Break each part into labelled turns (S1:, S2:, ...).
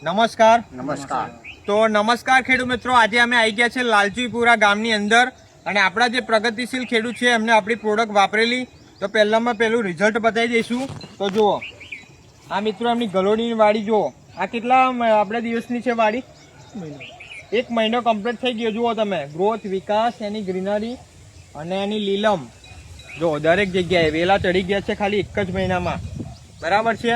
S1: નમસ્કાર.
S2: નમસ્કાર.
S1: તો નમસ્કાર ખેડૂત મિત્રો, આજે અમે આવી ગયા છે લાલજીપુરા ગામની અંદર અને આપણા જે પ્રગતિશીલ ખેડૂત છે એમને આપણી પ્રોડક્ટ વાપરેલી. તો પહેલામાં પહેલું રિઝલ્ટ બતાવી દઈશું. તો જુઓ આ મિત્રો એમની ગલોડીની વાડી જુઓ. આ કેટલા આપણે દિવસની છે વાડી? 1 મહિનો કમ્પ્લીટ થઈ ગયો. જુઓ તમે ગ્રોથ, વિકાસ, એની ગ્રીનરી અને એની લીલમ જો દરેક જગ્યાએ વેલા ચડી ગયા છે ખાલી 1 જ મહિનામાં. બરાબર છે.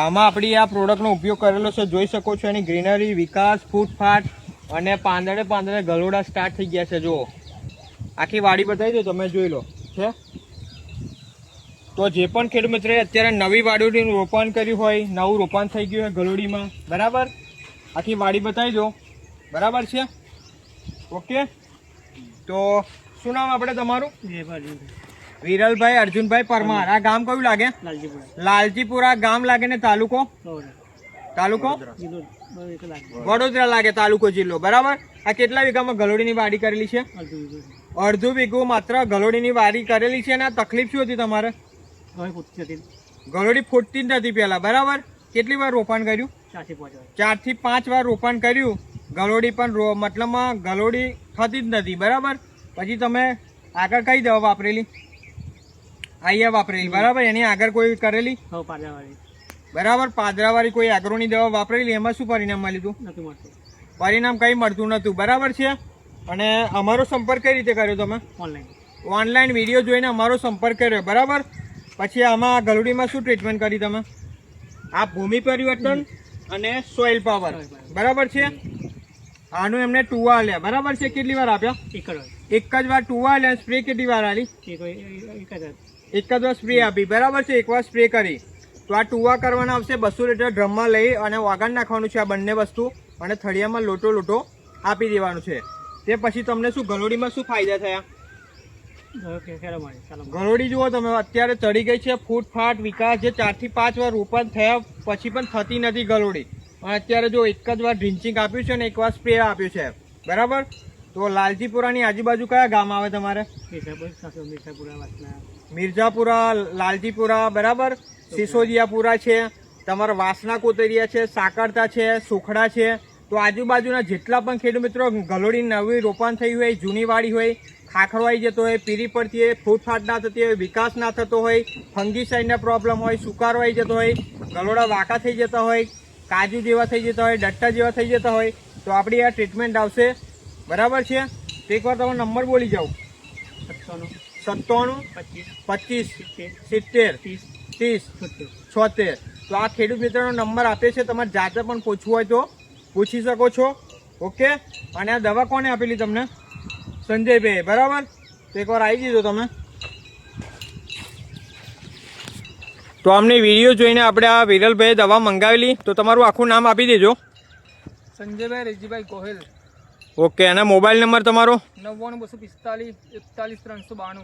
S1: આમાં આપણી આ પ્રોડક્ટનો ઉપયોગ કરેલો છે, જોઈ શકો છો. એની ગ્રીનરી, વિકાસ, ફૂટફાટ અને પાંદડે ગલોડા સ્ટાર્ટ થઈ ગયા છે. જુઓ આખી વાડી બતાવી દો, તમે જોઈ લો છે. તો જે પણ ખેડૂત મિત્રોએ અત્યારે નવી વાડીનું રોપણ કર્યું હોય, નવું રોપણ થઈ ગયું હોય ગલોડીમાં, બરાબર, આખી વાડી બતાવી દો. બરાબર છે. ઓકે. તો શું નામ આપણે તમારું? વિરલભાઈ અર્જુનભાઈ પરમાર. આ ગામ કયું લાગે? લાલજીપુરા ગામ લાગે ને તાલુકો? વડોદરા લાગે, તાલુકો જિલ્લો. બરાબર. આ કેટલા વીઘામાં ગલોડીની વાડી કરેલી છે? અડધું વીઘું માત્ર ગલોડીની વાડી કરેલી છે. ને તકલીફ શું હતી તમારે? ગલોડી ફૂટતી જ નથી પેલા. બરાબર. કેટલી વાર રોપણ કર્યું? 4 થી 5 વાર રોપણ કર્યું. ગલોડી પણ મતલબમાં ગલોડી થતી જ નથી. બરાબર. પછી તમે આગળ કઈ દવા વાપરેલી? આઈયા વાપરેલી. બરાબર. એની આગળ કોઈ કરેલી? બરાબર. પાદરાવાળી કોઈ એગ્રોની દવા વાપરેલી. એમાં શું પરિણામ મળ્યું હતું? પરિણામ કઈ મળતું નતું. બરાબર છે. અને અમારો સંપર્ક કઈ રીતે કર્યો તમે? ઓનલાઈન વિડીયો જોઈને અમારો સંપર્ક કર્યો. બરાબર. પછી આમાં ગલોડીમાં શું ટ્રીટમેન્ટ કરી તમે? આ ભૂમિ પરિવર્તન અને સોઇલ પાવર. બરાબર છે. આનું એમને ટુવા આલ્યા. બરાબર છે. કેટલી વાર આપ્યા? એક જ વાર ટુવા આલ્યા. સ્પ્રે કેટલી વાર આલી? એક જ વાર સ્પ્રે આપી. બરાબર છે. 1 વાર સ્પ્રે કરી. તો આ ટુવા કરવાના આવશે. 200 લીટર ડ્રમમાં લઈ અને વાગણ નાખવાનું છે આ બંને વસ્તુ, અને થળિયામાં લોટો આપી દેવાનું છે. તે પછી તમને શું ગલોડીમાં શું ફાયદા થયા? ગલોડી જુઓ તમે અત્યારે ચડી ગઈ છે. ફૂટફાટ, વિકાસ જે 4 થી 5 વાર રોપણ થયા પછી પણ થતી નથી ગલોડી. અને અત્યારે જો 1 જ વાર ડ્રિન્ચિંગ આપ્યું છે અને 1 વાર સ્પ્રે આપ્યું છે. બરાબર. તો લાલજીપુરાની આજુબાજુ કયા ગામ આવે તમારે? મિર્જાપુરા, લાલજીપુરા, બરાબર, સિસોદિયાપુરા છે, તમારા વાસના કોતરિયા છે, સાકરતા છે, સુખડા છે. તો આજુબાજુના જેટલા પણ ખેડૂત મિત્રો ગલોડી નવી રોપણ થઈ હોય, જૂની વાડી હોય, ખાખરવાઈ જતો હોય, પીરી પડતી હોય, ફૂટફાટ ના થતી હોય, વિકાસ ના થતો હોય, ફંગીસાઇડના પ્રોબ્લેમ હોય, સુકારવાઈ જતો હોય, ગલોડા વાંકા થઈ જતા હોય, કાજુ જેવા થઈ જતા હોય, ડટ્ટા જેવા થઈ જતા હોય, તો આપણી આ ટ્રીટમેન્ટ આવશે. બરાબર છે. એકવાર તમે નંબર બોલી જાઓ. 97 25 70 30 76. તો આ ખેડૂત મિત્રનો નંબર આપે છે. તમારે જાતે પણ પૂછવું હોય તો પૂછી શકો છો. ઓકે. અને આ દવા કોને આપેલી તમને? સંજયભાઈ. બરાબર. તો એકવાર આવી જજો તમે. તો અમને વિડીયો જોઈને આપણે આ વિરલભાઈ દવા મંગાવેલી. તો તમારું આખું નામ આપી દેજો.
S3: સંજયભાઈ રેજીભાઈ ગોહિલ.
S1: ઓકે. અને મોબાઈલ નંબર તમારો?
S3: 99 245 41 392.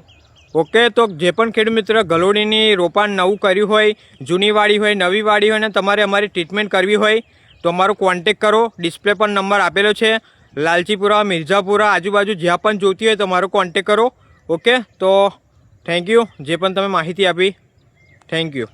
S1: ઓકે. તો જે પણ ખેડૂત મિત્ર ગલોડીની રોપાણ નવું કર્યું હોય, જૂની વાડી હોય, નવી વાડી હોય, અને તમારે અમારી ટ્રીટમેન્ટ કરવી હોય તો અમારો કોન્ટેક કરો. ડિસ્પ્લે પર નંબર આપેલો છે. લાલજીપુરા, મિર્ઝાપુરા આજુબાજુ જ્યાં પણ જોતી હોય તો અમારો કોન્ટેક કરો. ઓકે. તો થેન્ક યુ જે પણ તમે માહિતી આપી. Thank you.